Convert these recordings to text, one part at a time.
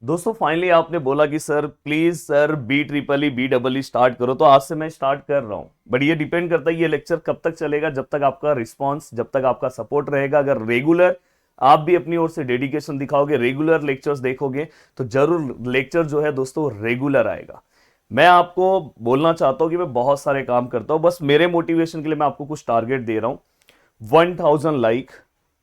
दोस्तों फाइनली आपने बोला कि sir please sir B start करो, तो आज से मैं स्टार्ट कर रहा हूँ। बट ये डिपेंड करता है ये लेक्चर कब तक चलेगा, जब तक आपका रिस्पांस, जब तक आपका सपोर्ट रहेगा। अगर रेगुलर आप भी अपनी ओर से डेडिकेशन दिखाओगे, रेगुलर लेक्चर्स देखोगे, तो जरूर लेक्चर जो है दोस्तों रेगुलर आएगा। मैं आपको बोलना चाहता हूँ कि मैं बहुत सारे काम करता हूँ, बस मेरे मोटिवेशन के लिए मैं आपको कुछ टारगेट दे रहा हूँ। 1000 लाइक,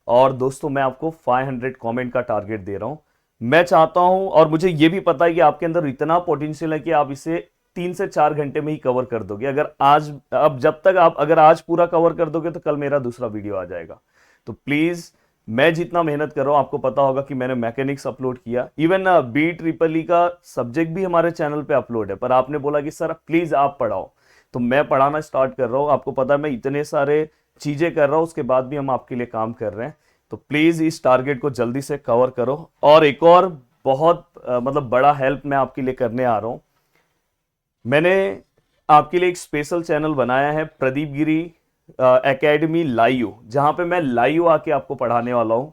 और दोस्तों मैं आपको 500 कमेंट का टारगेट दे रहा हूं। मैं चाहता हूं, और मुझे यह भी पता है कि आपके अंदर इतना पोटेंशियल है कि आप इसे 3 से 4 घंटे में ही कवर कर दोगे। अगर आज, अब जब तक आप अगर आज पूरा कवर कर दोगे तो कल मेरा दूसरा वीडियो आ जाएगा। तो प्लीज, मैं जितना मेहनत कर रहा हूं, आपको पता होगा कि मैंने मैकेनिक्स अपलोड किया, इवन बी का सब्जेक्ट भी हमारे चैनल पे अपलोड है। पर आपने बोला कि सर प्लीज आप पढ़ाओ, तो मैं पढ़ाना स्टार्ट कर रहा हूं। आपको पता है मैं इतने सारे चीजें कर रहा हूं, उसके बाद भी हम आपके लिए काम कर रहे हैं। तो प्लीज इस टारगेट को जल्दी से कवर करो। और एक और बहुत मतलब बड़ा हेल्प मैं आपके लिए करने आ रहा हूं। मैंने आपके लिए एक स्पेशल चैनल बनाया है, प्रदीप गिरी एकेडमी लाइव, जहां पे मैं लाइव आके आपको पढ़ाने वाला हूं।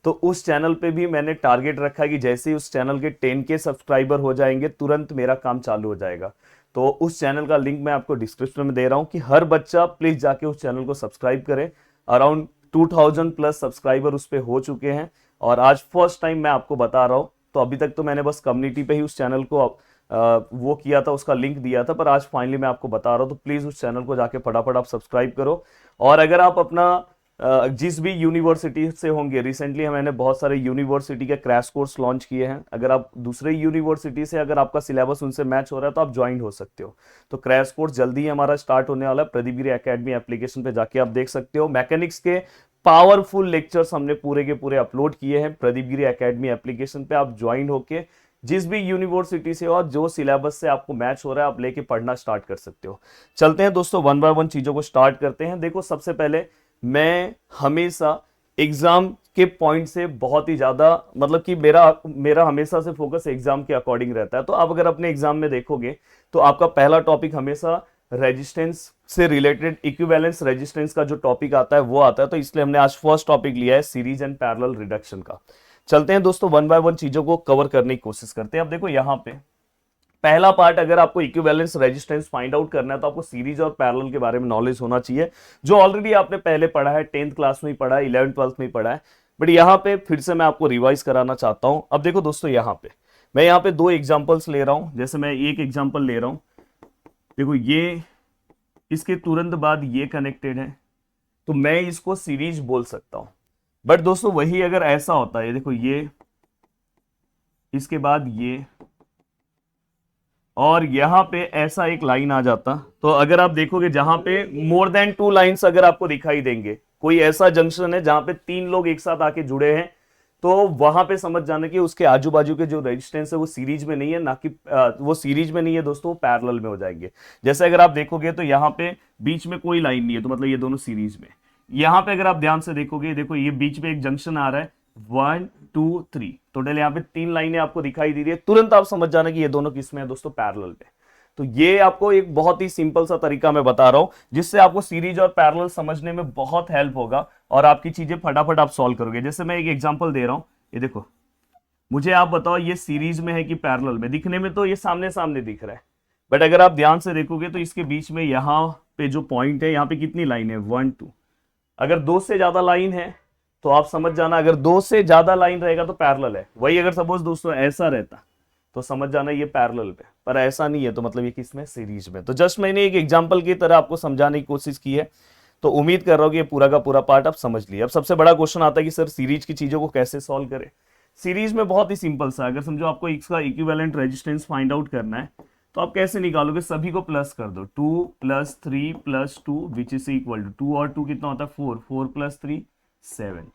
तो उस चैनल पे भी मैंने टारगेट रखा है कि जैसे ही उस चैनल के 10K सब्सक्राइबर हो जाएंगे, तुरंत मेरा काम चालू हो जाएगा। तो उस चैनल का लिंक मैं आपको डिस्क्रिप्शन में दे रहा हूं कि हर बच्चा प्लीज जाके उस चैनल को सब्सक्राइब करे। अराउंड 2000 प्लस सब्सक्राइबर उस पर हो चुके हैं, और आज फर्स्ट टाइम मैं आपको बता रहा हूं। तो अभी तक तो मैंने बस कम्युनिटी पे ही उस चैनल को वो किया था, उसका लिंक दिया था, पर आज फाइनली मैं आपको बता रहा हूं। तो प्लीज उस चैनल को जाके फटाफट आप सब्सक्राइब करो। और अगर आप अपना जिस भी यूनिवर्सिटी से होंगे, रिसेंटली मैंने बहुत सारे यूनिवर्सिटी के क्रैश कोर्स लॉन्च किए हैं। अगर आप दूसरे यूनिवर्सिटी से, अगर आपका सिलेबस उनसे मैच हो रहा है, तो आप ज्वाइन हो सकते हो। तो क्रैश कोर्स जल्दी ही हमारा स्टार्ट होने वाला है। प्रदीप गिरी एकेडमी एप्लीकेशन पे जाके आप देख सकते हो। मैकेनिक्स के पावरफुल लेक्चर्स हमने पूरे के पूरे अपलोड किए हैं प्रदीप गिरी एकेडमी एप्लीकेशन पे। आप ज्वाइन होके जिस भी यूनिवर्सिटी से हो और जो सिलेबस से आपको मैच हो रहा है, आप लेके पढ़ना स्टार्ट कर सकते हो। चलते हैं दोस्तों, वन बाय वन चीजों को स्टार्ट करते हैं। देखो, सबसे पहले मैं हमेशा एग्जाम के पॉइंट से बहुत ही ज्यादा, मतलब कि मेरा मेरा हमेशा से फोकस एग्जाम के अकॉर्डिंग रहता है। तो आप अगर अपने एग्जाम में देखोगे, तो आपका पहला टॉपिक हमेशा रेजिस्टेंस से रिलेटेड, इक्विवेलेंस रेजिस्टेंस का जो टॉपिक आता है वो आता है। तो इसलिए हमने आज फर्स्ट टॉपिक लिया है सीरीज एंड पैरेलल रिडक्शन का। चलते हैं दोस्तों, वन बाय वन चीजों को कवर करने की कोशिश करते हैं। अब देखो यहां पे पहला पार्ट, अगर आपको इक्विवेलेंस रेजिस्टेंस फाइंड आउट करना है, तो आपको सीरीज और पैरेलल के बारे में नॉलेज होना चाहिए, जो ऑलरेडी आपने पहले पढ़ा है, 10th क्लास में ही पढ़ा है, 11th 12th में ही पढ़ा है। बट यहां पे फिर से मैं आपको रिवाइज कराना चाहता हूं। अब देखो दोस्तों, यहां पे मैं यहां पे दो एग्जांपल्स ले रहा हूं। जैसे मैं एक एग्जांपल ले रहा हूं, देखो ये, इसके तुरंत बाद ये कनेक्टेड है, तो मैं इसको सीरीज बोल सकता हूं। बट दोस्तों वही अगर ऐसा होता है, देखो ये, इसके बाद ये, और यहां पे ऐसा एक लाइन आ जाता, तो अगर आप देखोगे जहां पे मोर देन 2 लाइंस अगर आपको दिखाई देंगे, कोई ऐसा जंक्शन है जहां पे 3 लोग एक साथ आके जुड़े हैं, तो वहां पे समझ जाना कि उसके आजू बाजू के जो रेजिस्टेंस है वो सीरीज में नहीं है, ना कि वो सीरीज में नहीं है दोस्तों, वो पैरेलल में हो जाएंगे। जैसे अगर आप देखोगे तो यहाँ पे बीच में कोई लाइन नहीं है, तो मतलब ये दोनों सीरीज में। यहाँ पे अगर आप ध्यान से देखोगे, देखो ये बीच में एक जंक्शन आ रहा है, 1 2 3, टोटल यहाँ पे 3 लाइनें आपको दिखाई दे रही है। तुरंत आप समझ जाना कि ये दोनों किसमें है दोस्तों, पैरेलल में। तो ये आपको एक बहुत ही सिंपल सा तरीका मैं बता रहा हूं, जिससे आपको सीरीज और पैरेलल समझने में बहुत हेल्प होगा, और आपकी चीजें फटाफट आप सॉल्व करोगे। जैसे मैं एक एग्जांपल दे रहा हूं, ये देखो, मुझे आप बताओ ये सीरीज में है कि पैरेलल में। दिखने में तो ये सामने सामने दिख रहा है, बट अगर आप ध्यान से देखोगे तो इसके बीच में यहाँ पे जो पॉइंट है, यहाँ पे कितनी लाइन है, 1 2। अगर 2 से ज्यादा लाइन है तो आप समझ जाना, अगर 2 से ज्यादा लाइन रहेगा तो पैरेलल है। वही अगर सपोज दोस्तों ऐसा रहता, तो समझ जाना ये पैरेलल पे, पर ऐसा नहीं है, तो मतलब ये किसमें, सीरीज में। तो जस्ट मैंने एक एग्जांपल की तरह आपको समझाने की कोशिश की है। तो उम्मीद कर रहा हूं कि ये पूरा का पूरा पार्ट आप समझ लिए। अब सबसे बड़ा क्वेश्चन आता है कि सर सीरीज की चीजों को कैसे सॉल्व करें। सीरीज में बहुत ही सिंपल सा, अगर समझो आपको इसका इक्विवेलेंट रेजिस्टेंस फाइंड आउट करना है, तो आप कैसे निकालोगे, सभी को प्लस कर दो, 2 + 3 + 2 विच इज इक्वल टू 2 और 2 कितना होता है, 4, 4 + 3 7।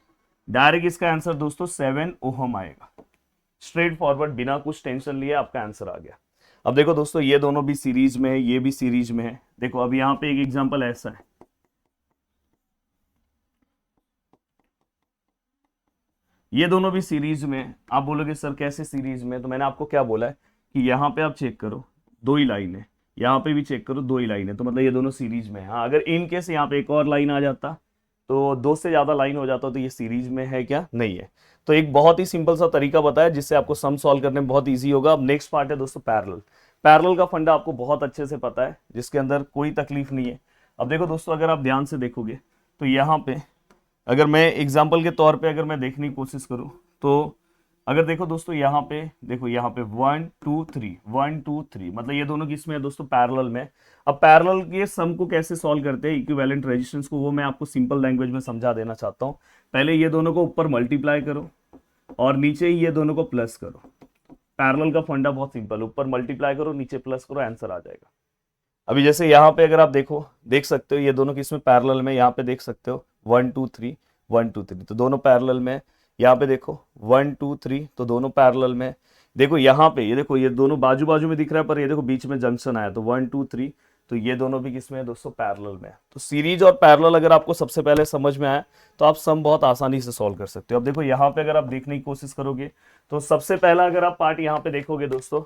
डायरेक्ट इसका आंसर दोस्तों 7 ओहम आएगा। स्ट्रेट फॉरवर्ड, बिना कुछ टेंशन लिए आपका आंसर आ गया। अब देखो दोस्तों, ये दोनों भी सीरीज में है, ये भी सीरीज में है। देखो अब यहां पे एक एग्जांपल ऐसा है, ये दोनों भी सीरीज में है। आप बोलोगे सर कैसे सीरीज में, तो मैंने आपको क्या बोला है कि यहां पे आप चेक करो, 2 ही लाइन है, यहां पे भी चेक करो, 2 ही लाइन है, तो मतलब ये दोनों सीरीज में है। हाँ, अगर इन केस यहाँ पे एक और लाइन आ जाता, तो 2 से ज्यादा लाइन हो जाता, तो ये सीरीज में है क्या, नहीं है। तो एक बहुत ही सिंपल सा तरीका बताया जिससे आपको सम सॉल्व करने में बहुत ईजी होगा। अब नेक्स्ट पार्ट है दोस्तों पैरेलल। पैरेलल का फंडा आपको बहुत अच्छे से पता है, जिसके अंदर कोई तकलीफ नहीं है। अब देखो दोस्तों, अगर आप ध्यान से देखोगे तो यहाँ पे अगर मैं एग्जाम्पल के तौर पे अगर मैं देखने की कोशिश करूँ तो अगर देखो दोस्तों यहाँ पे देखो, यहाँ पे 1 2 3 1 2 3, मतलब ये दोनों किसमें है दोस्तों, पैरेलल में। अब पैरेलल के सम को कैसे सॉल्व करते हैं, इक्विवेलेंट रेजिस्टेंस को, वो मैं आपको सिंपल लैंग्वेज में समझा देना चाहता हूँ। पहले ये दोनों को ऊपर मल्टीप्लाई करो और नीचे ही ये दोनों को प्लस करो। पैरेलल का फंडा बहुत सिंपल, ऊपर मल्टीप्लाई करो नीचे प्लस करो, आंसर आ जाएगा। अभी जैसे यहाँ पे अगर आप देखो, देख सकते हो ये दोनों किसमें पैरेलल में, यहाँ पे देख सकते हो 1 2 3 1 2 3, तो दोनों पैरेलल में। यहाँ पे देखो 1 2 3, तो दोनों पैरेलल में। देखो यहाँ पे ये देखो, ये दोनों बाजू बाजू में दिख रहा है, पर ये देखो बीच में जंक्शन आया, तो 1 2 3, तो ये दोनों भी किसमें है दोस्तों, पैरेलल में। तो सीरीज और पैरेलल अगर आपको सबसे पहले समझ में आया तो आप सम बहुत आसानी से सॉल्व कर सकते हो। अब देखो यहाँ पे अगर आप देखने की कोशिश करोगे तो सबसे पहला अगर आप पार्ट यहाँ पे देखोगे दोस्तों,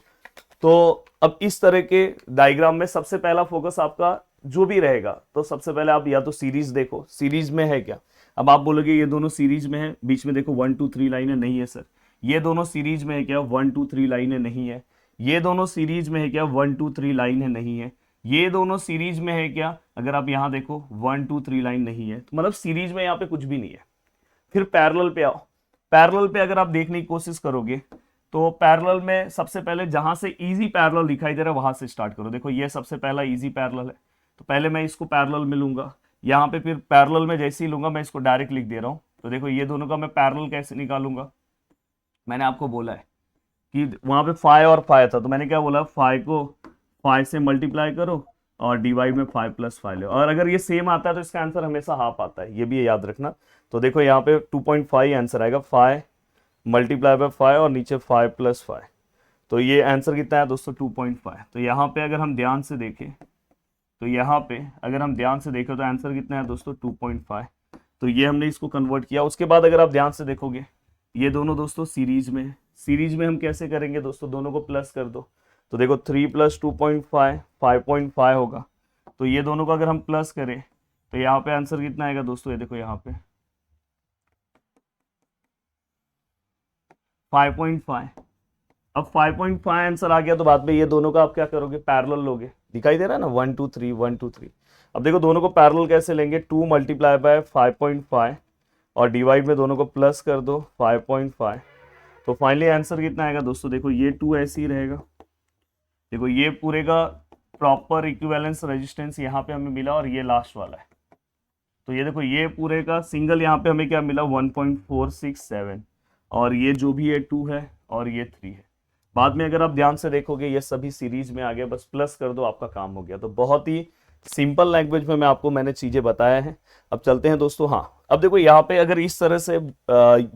तो अब इस तरह के डायग्राम में सबसे पहला फोकस आपका जो भी रहेगा, तो सबसे पहले आप या तो सीरीज देखो, सीरीज में है क्या। अब आप बोलोगे ये दोनों सीरीज में है, बीच में देखो 1 2 3 लाइन है, नहीं है सर। ये दोनों सीरीज में है क्या, 1 2 3 लाइन है, नहीं है। ये दोनों सीरीज में है क्या, 1 2 3 लाइन है, नहीं है। ये दोनों सीरीज में है क्या, अगर आप यहाँ देखो 1 2 3 लाइन नहीं है, तो मतलब सीरीज में यहाँ पे कुछ भी नहीं है। फिर पैरेलल पे आओ। पैरेलल पे अगर आप देखने की कोशिश करोगे तो पैरेलल में सबसे पहले जहां से इजी पैरेलल दिखाई दे रहा है वहां से स्टार्ट करो। देखो ये सबसे पहला इजी पैरेलल है, तो पहले मैं इसको पैरेलल में लूंगा। यहाँ पे फिर पैरेलल में जैसे ही लूंगा, मैं इसको डायरेक्ट लिख दे रहा हूँ। तो देखो ये दोनों का मैं पैरेलल कैसे निकालूंगा, मैंने आपको बोला है कि वहां पे 5 और 5 था, तो मैंने क्या बोला, 5 को 5 से मल्टीप्लाई करो और डिवाइड में 5 + 5 लो, और अगर ये सेम आता है तो इसका आंसर हमेशा हाफ आता है, ये भी याद रखना। तो देखो यहाँ पे 2.5 आंसर आएगा, 5 मल्टीप्लाई बाय 5 और नीचे 5 + 5, तो ये आंसर कितना है दोस्तों, 2.5। तो यहाँ पे अगर हम ध्यान से देखें तो यहाँ पे अगर हम ध्यान से देखें तो आंसर कितना है दोस्तों, 2.5। तो ये हमने इसको कन्वर्ट किया। उसके बाद अगर आप ध्यान से देखोगे ये दोनों दोस्तों सीरीज में है। सीरीज में हम कैसे करेंगे दोस्तों, दोनों को प्लस कर दो। तो देखो 3 + 2.5 5.5 होगा, तो ये दोनों को अगर हम प्लस करें तो यहाँ पे आंसर कितना आएगा दोस्तों, ये देखो यहाँ पे 5.5। अब 5.5 आंसर आ गया, तो बाद में ये दोनों का आप क्या करोगे, पैरेलल लोगे। दिखाई दे रहा है ना, 1 2 3 1 2 3। अब देखो दोनों को पैरेलल कैसे लेंगे, 2 मल्टीप्लाई बाय 5.5 और डिवाइड में दोनों को प्लस कर दो 5.5। तो फाइनली आंसर कितना आएगा दोस्तों, देखो ये 2 ऐसे ही रहेगा। देखो ये पूरे का प्रॉपर इक्विवेलेंस रेजिस्टेंस यहाँ पे हमें मिला, और ये लास्ट वाला है। तो ये देखो ये पूरे का सिंगल यहाँ पे हमें क्या मिला, 1.467, और ये जो भी है 2 है और ये 3 है। बाद में अगर आप ध्यान से देखोगे ये सभी सीरीज में आ गया, बस प्लस कर दो आपका काम हो गया। तो बहुत ही सिंपल लैंग्वेज में मैंने चीजें बताया हैं। अब चलते हैं दोस्तों, हाँ अब देखो यहाँ पे अगर इस तरह से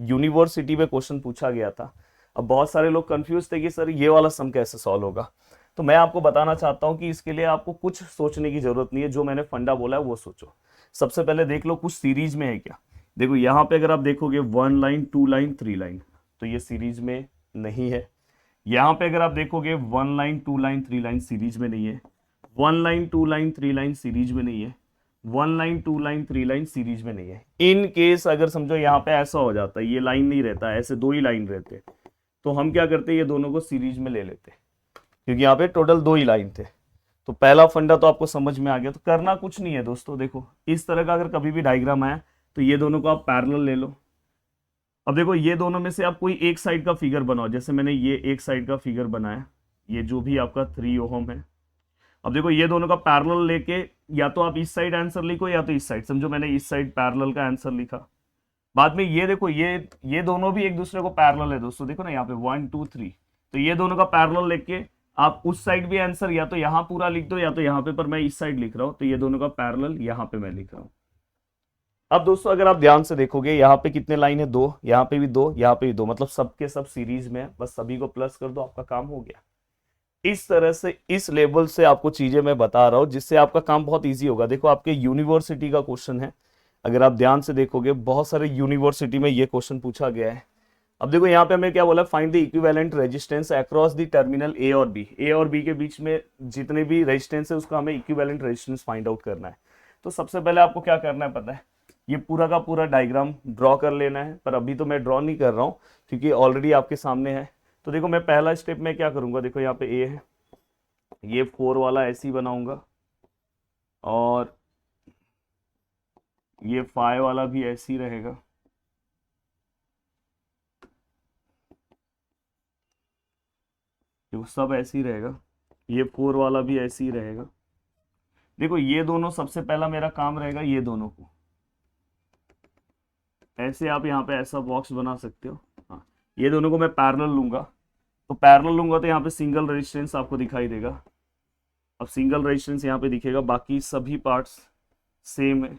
यूनिवर्सिटी में क्वेश्चन पूछा गया था, अब बहुत सारे लोग कंफ्यूज थे कि सर ये वाला सम कैसे सॉल्व होगा। तो मैं आपको बताना चाहता हूँ कि इसके लिए आपको कुछ सोचने की जरूरत नहीं है, जो मैंने फंडा बोला है वो सोचो। सबसे पहले देख लो कुछ सीरीज में है क्या। देखो यहाँ पे अगर आप देखोगे 1 लाइन 2 लाइन 3 लाइन, तो ये सीरीज में नहीं है। यहाँ पे अगर आप देखोगे 1 लाइन 2 लाइन 3 लाइन सीरीज में नहीं है। 1 लाइन 2 लाइन 3 लाइन सीरीज में नहीं है। 1 लाइन 2 लाइन 3 लाइन सीरीज में नहीं है। इन केस अगर समझो यहाँ पे ऐसा हो जाता है, ये लाइन नहीं रहता, ऐसे 2 ही लाइन रहते, तो हम क्या करते, ये दोनों को सीरीज में ले लेते, क्योंकि यहाँ पे टोटल 2 ही लाइन थे। तो पहला फंडा तो आपको समझ में आ गया। तो करना कुछ नहीं है दोस्तों, देखो इस तरह का अगर कभी भी डायग्राम आया तो ये दोनों को आप पैरेलल ले लो। अब देखो ये दोनों में से आप कोई एक साइड का फिगर बनाओ, जैसे मैंने ये एक साइड का फिगर बनाया, ये जो भी आपका 3 ओहम है। अब देखो ये दोनों का पैरेलल लेके या तो आप इस साइड आंसर लिखो या तो इस साइड, समझो मैंने इस साइड पैरेलल का आंसर लिखा। बाद में ये देखो ये दोनों भी एक दूसरे को पैरेलल है दोस्तों, देखो ना यहाँ पे 1 2 3, तो ये दोनों का पैरेलल लेके आप उस साइड भी आंसर या तो यहाँ पूरा लिख दो या तो यहाँ पे, पर मैं इस साइड लिख रहा हूँ, तो ये दोनों का पैरेलल यहाँ पे मैं लिख रहा हूँ। अब दोस्तों अगर आप ध्यान से देखोगे यहाँ पे कितने लाइन है, 2, यहाँ पे भी 2, यहाँ पे भी 2, मतलब सबके सब सीरीज में है। बस सभी को प्लस कर दो, आपका काम हो गया। इस तरह से इस लेवल से आपको चीजें मैं बता रहा हूँ, जिससे आपका काम बहुत इजी होगा। देखो आपके यूनिवर्सिटी का क्वेश्चन है, अगर आप ध्यान से देखोगे बहुत सारे यूनिवर्सिटी में ये क्वेश्चन पूछा गया है। अब देखो यहाँ पे हमें क्या बोला, find the equivalent resistance across the terminal ए और बी। ए और बी के बीच में जितने भी रेजिस्टेंस है उसका हमें इक्विवेलेंट रेजिस्टेंस फाइंड आउट करना है। तो सबसे पहले आपको क्या करना है पता है, ये पूरा का पूरा डायग्राम ड्रॉ कर लेना है, पर अभी तो मैं ड्रॉ नहीं कर रहा हूँ क्योंकि ऑलरेडी आपके सामने है। तो देखो मैं पहला स्टेप में क्या करूंगा, देखो यहाँ पे ए है, ये 4 वाला ऐसे ही बनाऊंगा, और ये 5 वाला भी ऐसे ही रहेगा, देखो सब ऐसे ही रहेगा, ये 4 वाला भी ऐसे ही रहेगा। देखो ये दोनों सबसे पहला मेरा काम रहेगा, ये दोनों को ऐसे आप यहाँ पे ऐसा बॉक्स बना सकते हो। हाँ, ये दोनों को मैं पैरेलल लूंगा, तो पैरेलल लूंगा तो यहाँ पे सिंगल रेजिस्टेंस आपको दिखाई देगा। अब सिंगल रेजिस्टेंस यहाँ पे दिखेगा, बाकी सभी पार्ट्स सेम है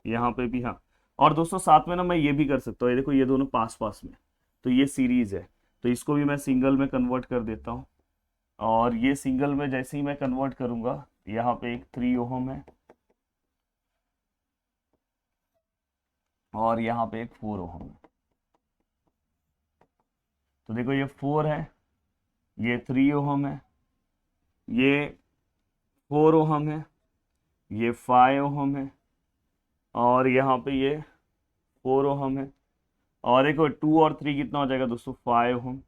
यहाँ पे भी। हाँ, और दोस्तों साथ में ना मैं ये भी कर सकता हूँ, ये देखो ये दोनों पास पास में, तो ये सीरीज है, तो इसको भी मैं सिंगल में कन्वर्ट कर देता हूँ। और ये सिंगल में जैसे ही मैं कन्वर्ट करूंगा, यहाँ पे एक 3 ओहम है और यहाँ पे एक 4 ओहम है। तो देखो ये 4 है, ये 3 ओहम है, ये 4 ओहम है, ये 5 ओहम है, और यहाँ पे ये 4 ओहम है। और देखो 2 और 3 कितना हो जाएगा दोस्तों, 5 ओहम।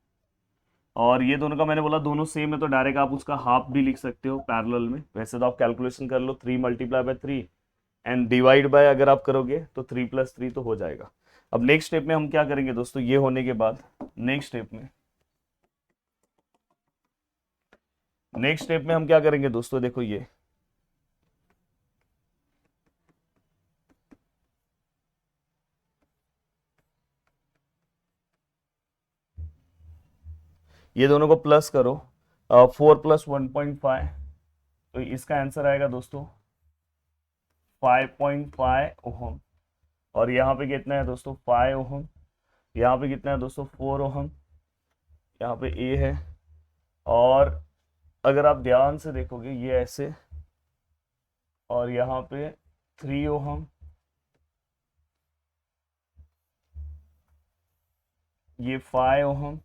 और ये दोनों का मैंने बोला दोनों सेम है, तो डायरेक्ट आप उसका हाफ भी लिख सकते हो पैरेलल में। वैसे तो आप कैलकुलेशन कर लो, 3 multiply by 3 and divide by अगर आप करोगे तो 3 + 3 तो हो जाएगा। अब नेक्स्ट स्टेप में हम क्या करेंगे दोस्तों, ये होने के बाद नेक्स्ट स्टेप में हम क्या करेंगे दोस्तों, देखो ये दोनों को प्लस करो, 4 + 1.5, तो इसका आंसर आएगा दोस्तों 5.5 ओहम। और यहाँ पे कितना है दोस्तों, 5 ओहम। यहाँ पे कितना है दोस्तों, 4 ओहम। यहाँ पे ए है, और अगर आप ध्यान से देखोगे ये ऐसे, और यहाँ पे 3 ओहम, ये 5 ओहम,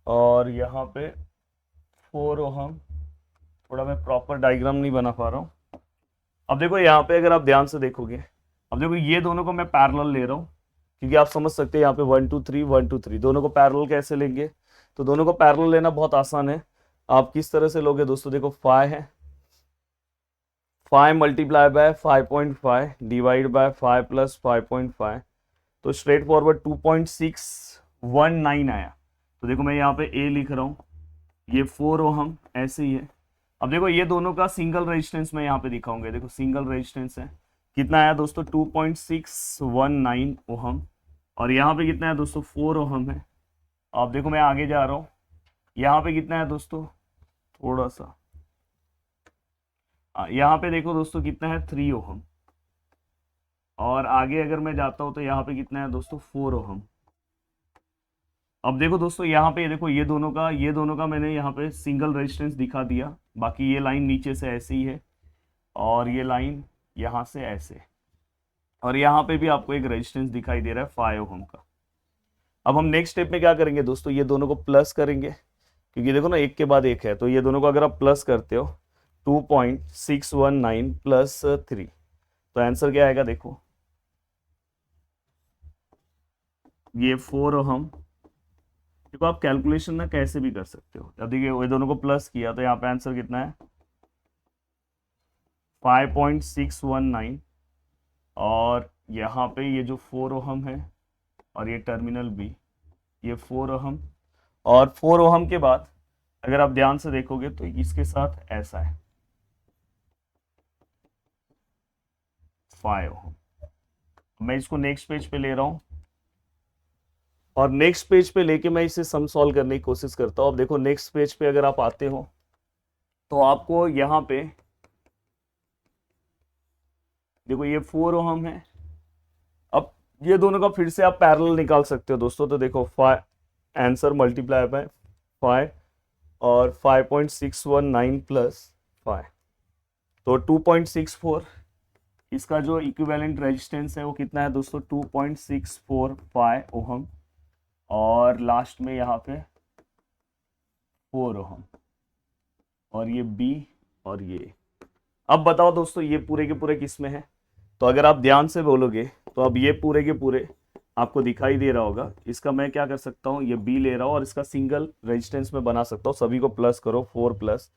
और यहाँ पे 4 ओहम। थोड़ा मैं प्रॉपर डायग्राम नहीं बना पा रहा हूँ। अब देखो यहाँ पे अगर आप ध्यान से देखोगे, अब देखो ये दोनों को मैं पैरेलल ले रहा हूँ, क्योंकि आप समझ सकते हैं यहाँ पे 1 2 3 1 2 3 दोनों को पैरेलल कैसे लेंगे। तो दोनों को पैरेलल लेना बहुत आसान है। आप किस तरह से लोगे दोस्तों, देखो 5 है, 5 मल्टीप्लाई बाय 5.5 डिवाइड बाय 5 + 5.5, तो स्ट्रेट फॉरवर्ड 2.619 आया। तो देखो मैं यहाँ पे ए लिख रहा हूँ, ये 4 ओहम ऐसे ही है। अब देखो ये दोनों का सिंगल रेजिस्टेंस मैं यहाँ पे दिखाऊंगा, देखो सिंगल रेजिस्टेंस है, कितना आया दोस्तों 2.619 ओहम, और यहाँ पे कितना है दोस्तों 4 ओहम है। अब देखो मैं आगे जा रहा हूँ, यहाँ पे कितना है दोस्तों, थोड़ा सा यहाँ पे देखो दोस्तों कितना है 3 ओहम, और आगे अगर मैं जाता हूँ तो यहाँ पे कितना है दोस्तों 4 ओहम। अब देखो दोस्तों यहाँ पे देखो ये दोनों का मैंने यहाँ पे सिंगल रेजिस्टेंस दिखा दिया, बाकी ये लाइन नीचे से ऐसे ही है, और ये लाइन यहाँ से ऐसे, और यहाँ पे भी आपको एक रेजिस्टेंस दिखाई दे रहा है 5 ओहम का। अब हम नेक्स्ट स्टेप में क्या करेंगे दोस्तों, ये दोनों को प्लस करेंगे, क्योंकि देखो ना एक के बाद एक है, तो ये दोनों को अगर आप प्लस करते हो 2.619 + 3, तो आंसर क्या आएगा, देखो ये 4 ओहम। देखो आप कैलकुलेशन ना कैसे भी कर सकते हो। अब देखिए ये दोनों को प्लस किया तो यहाँ पे आंसर कितना है 5.619, और यहाँ पे ये जो 4 ओहम है, और ये टर्मिनल बी, ये 4 ओहम, और 4 ओहम के बाद अगर आप ध्यान से देखोगे तो इसके साथ ऐसा है 5 ओहम। मैं इसको नेक्स्ट पेज पे ले रहा हूँ, और नेक्स्ट पेज पे लेके मैं इसे सम सॉल्व करने की कोशिश करता हूँ। अब देखो नेक्स्ट पेज पे अगर आप आते हो तो आपको यहाँ पे देखो ये 4 ओहम है। अब ये दोनों का फिर से आप पैरेलल निकाल सकते हो दोस्तों, तो देखो 5 आंसर मल्टीप्लाई बाय 5 और 5.619 + 5, तो 2.64, इसका जो इक्विवेलेंट रेजिस्टेंस है वो कितना है दोस्तों 2.645 ओहम, और लास्ट में यहाँ पे 4 ओहम, और ये बी, और ये। अब बताओ दोस्तों ये पूरे के पूरे किस में है, तो अगर आप ध्यान से बोलोगे तो अब ये पूरे के पूरे आपको दिखाई दे रहा होगा। इसका मैं क्या कर सकता हूँ, ये बी ले रहा हूँ और इसका सिंगल रेजिस्टेंस में बना सकता हूँ। सभी को प्लस करो, 4 प्लस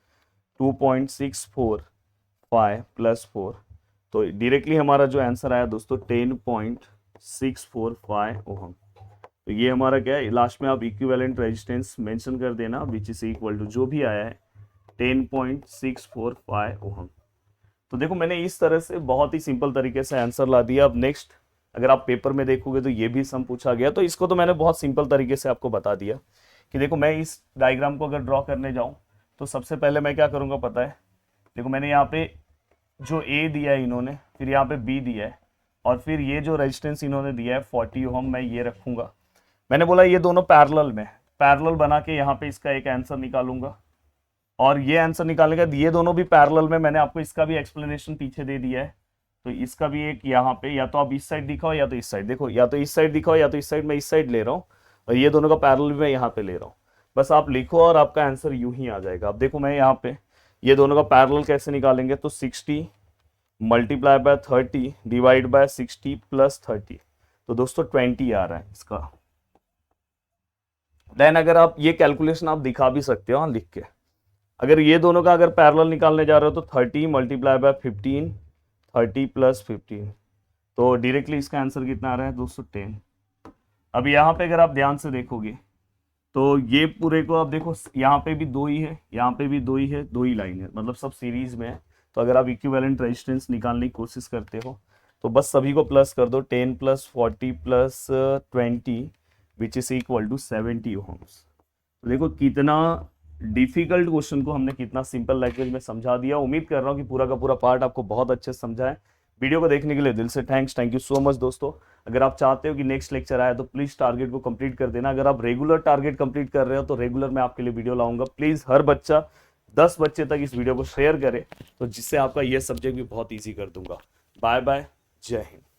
2.645 प्लस 4, तो डायरेक्टली हमारा जो आंसर आया दोस्तों 10.645 ओहम। तो ये हमारा क्या है, लास्ट में आप इक्विवेलेंट रेजिस्टेंस मेंशन कर देना विच इज इक्वल टू जो भी आया है 10.645 ओहम। तो देखो मैंने इस तरह से बहुत ही सिंपल तरीके से आंसर ला दिया। अब नेक्स्ट अगर आप पेपर में देखोगे तो ये भी सम पूछा गया, तो इसको तो मैंने बहुत सिंपल तरीके से आपको बता दिया कि देखो मैं इस डायग्राम को अगर ड्रॉ करने जाऊं तो सबसे पहले मैं क्या करूंगा पता है, देखो मैंने यहाँ पे जो ए दिया है इन्होंने, फिर यहाँ पे बी दिया है और फिर ये जो रेजिस्टेंस इन्होंने दिया है 40 ओहम, मैं ये रखूंगा। मैंने बोला ये दोनों पैरेलल में, पैरेलल बना के यहाँ पे इसका एक आंसर निकालूंगा और ये आंसर निकालने का ये दोनों भी पैरेलल में, मैंने आपको इसका भी एक्सप्लेनेशन पीछे दे दिया है। तो इसका भी एक यहाँ पे, या तो आप इस साइड दिखाओ या तो इस साइड, देखो या तो इस साइड दिखाओ या तो इस साइड, मैं इस साइड ले रहा हूँ और ये दोनों का पैरेलल मैं यहाँ पे ले रहा हूँ। बस आप लिखो और आपका आंसर यूं ही आ जाएगा। अब देखो मैं यहाँ पे ये दोनों का पैरेलल कैसे निकालेंगे, तो 60 multiply by 30 divide by 60 plus 30, तो दोस्तों 20 आ रहा है इसका। देन अगर आप ये कैलकुलेशन आप दिखा भी सकते हो हाँ लिख के, अगर ये दोनों का अगर पैरेलल निकालने जा रहे हो तो 30 मल्टीप्लाई बाय 15 30 प्लस 15, तो डायरेक्टली इसका आंसर कितना आ रहा है दोस्तों 10। अब यहाँ पे अगर आप ध्यान से देखोगे तो ये पूरे को आप देखो यहाँ पे भी दो ही है, यहाँ पे भी दो ही है, दो ही लाइन है, मतलब सब सीरीज में है। तो अगर आप इक्विवेलेंट रेजिस्टेंस निकालने की कोशिश करते हो तो बस सभी को प्लस कर दो, 10 plus 40 plus 20 which is equal to 70 ohms. तो देखो कितना डिफिकल्ट क्वेश्चन को हमने कितना सिंपल लैंग्वेज में समझा दिया। उम्मीद कर रहा हूँ कि पूरा का पूरा पार्ट आपको बहुत अच्छे से समझा है। वीडियो को देखने के लिए दिल से थैंक यू सो मच दोस्तों। अगर आप चाहते हो कि नेक्स्ट लेक्चर आए तो प्लीज टारगेट को कंप्लीट कर देना। अगर आप रेगुलर टारगेट कंप्लीट कर रहे हो तो रेगुलर मैं आपके लिए वीडियो लाऊंगा। प्लीज हर बच्चा 10 बच्चे तक इस वीडियो को शेयर करे, तो जिससे आपका यह सब्जेक्ट भी बहुत ईजी कर दूंगा। बाय बाय, जय हिंद।